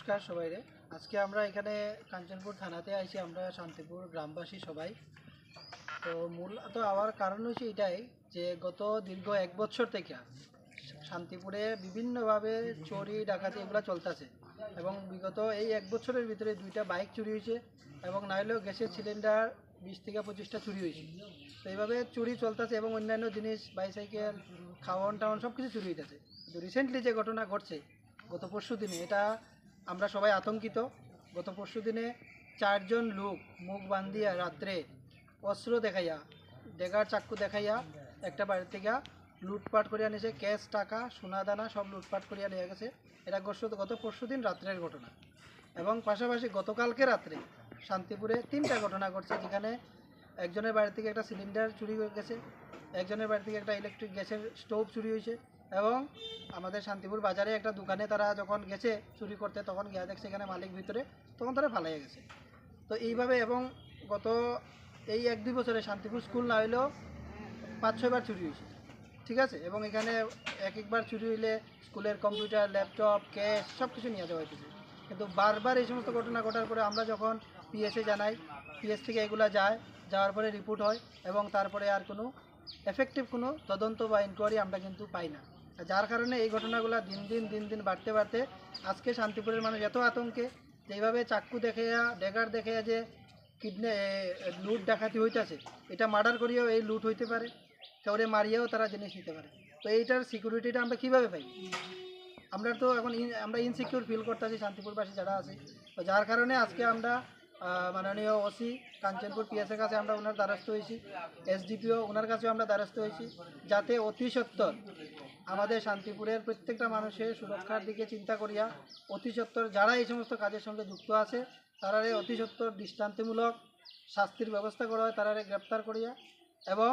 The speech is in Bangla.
নমস্কার সবাইরে। আজকে আমরা এখানে কাঞ্চনপুর থানাতে আইছি, আমরা শান্তিপুর গ্রামবাসী সবাই। তো মূলত আওয়ার কারণ হচ্ছে এটাই যে গত দীর্ঘ 1 বছর থেকে শান্তিপুরে বিভিন্নভাবে চুরি ডাকাতি এগুলো চলতেছে এবং বিগত এই 1 বছরের ভিতরে 2টা বাইক চুরি হয়েছে এবং নাইলেও গ্যাসের সিলিন্ডার 20 থেকে 25টা চুরি হয়েছে। তো এইভাবে চুরি চলতেছে এবং অন্যান্য জিনিস বাইসাইকেল খাওয়ান টাওয়ান সব কিছু চুরি হইতেছে। কিন্তু রিসেন্টলি যে ঘটনা ঘটছে গত পরশু দিনে, এটা আমরা সবাই আতঙ্কিত। গত পরশু দিনে 4জন লোক মুখ বান্ধিয়া রাত্রে অস্ত্র দেখাইয়া, ডেগার চাক্কু দেখাইয়া একটা বাড়ি থেকে লুটপাট করিয়া নিয়েছে। ক্যাশ, টাকা, সোনা দানা সব লুটপাট করিয়া নিয়ে গেছে। এটা গত পরশু দিন রাত্রের ঘটনা। এবং পাশাপাশি গতকালকে রাত্রে শান্তিপুরে 3টা ঘটনা ঘটছে, যেখানে একজনের বাড়ি থেকে একটা সিলিন্ডার চুরি হয়ে গেছে, একজনের বাড়ি থেকে একটা ইলেকট্রিক গ্যাসের স্টোভ চুরি হয়েছে এবং আমাদের শান্তিপুর বাজারে একটা দোকানে তারা যখন গেছে চুরি করতে, তখন গিয়া দেখছে এখানে মালিক ভিতরে, তখন তারা পালাইয়া গেছে। তো এইভাবে এবং গত এই 1-2 বছরে শান্তিপুর স্কুল না হইলেও 5-6 বার চুরি হয়েছে, ঠিক আছে। এবং এখানে একবার চুরি হইলে স্কুলের কম্পিউটার, ল্যাপটপ, ক্যাশ সব কিছু নিয়ে যাওয়া হইতেছে। কিন্তু বারবার এই সমস্ত ঘটনা ঘটার পরে আমরা যখন পিএসে জানাই, পিএস থেকে এগুলা যাওয়ার পরে রিপোর্ট হয় এবং তারপরে আর কোনো এফেক্টিভ কোনো তদন্ত বা ইনকোয়ারি আমরা কিন্তু পাই না। যার কারণে এই ঘটনাগুলো দিন দিন বাড়তে বাড়তে আজকে শান্তিপুরের মানুষ এত আতঙ্কে যে এইভাবে চাক্কু দেখাইয়া, ড্যাগার দেখাইয়া যে লুট ডাকাতি হইতেছে, এটা মার্ডার করিয়াও এই লুট হইতে পারে, কাউরে মারিয়াও তারা জিনিস নিতে পারে। তো এইটার সিকিউরিটিটা আমরা কীভাবে পাই? আমরা তো এখন আমরা ইনসিকিউর ফিল করতেছি শান্তিপুরবাসী যারা আছে। তো যার কারণে আজকে আমরা মাননীয় ওসি কাঞ্চনপুর পিএসের কাছে আমরা ওনার দ্বারস্থ হয়েছি, এসডিপিও ওনার কাছেও আমরা দ্বারস্থ হয়েছি, যাতে অতি সত্বর আমাদের শান্তিপুরের প্রত্যেকটা মানুষের সুরক্ষার দিকে চিন্তা করিয়া অতি সত্বর যারা এই সমস্ত কাজের সঙ্গে যুক্ত আছে তারা অতি সত্বর দৃষ্টান্তমূলক শাস্তির ব্যবস্থা করা হয়, তারা গ্রেপ্তার করিয়া এবং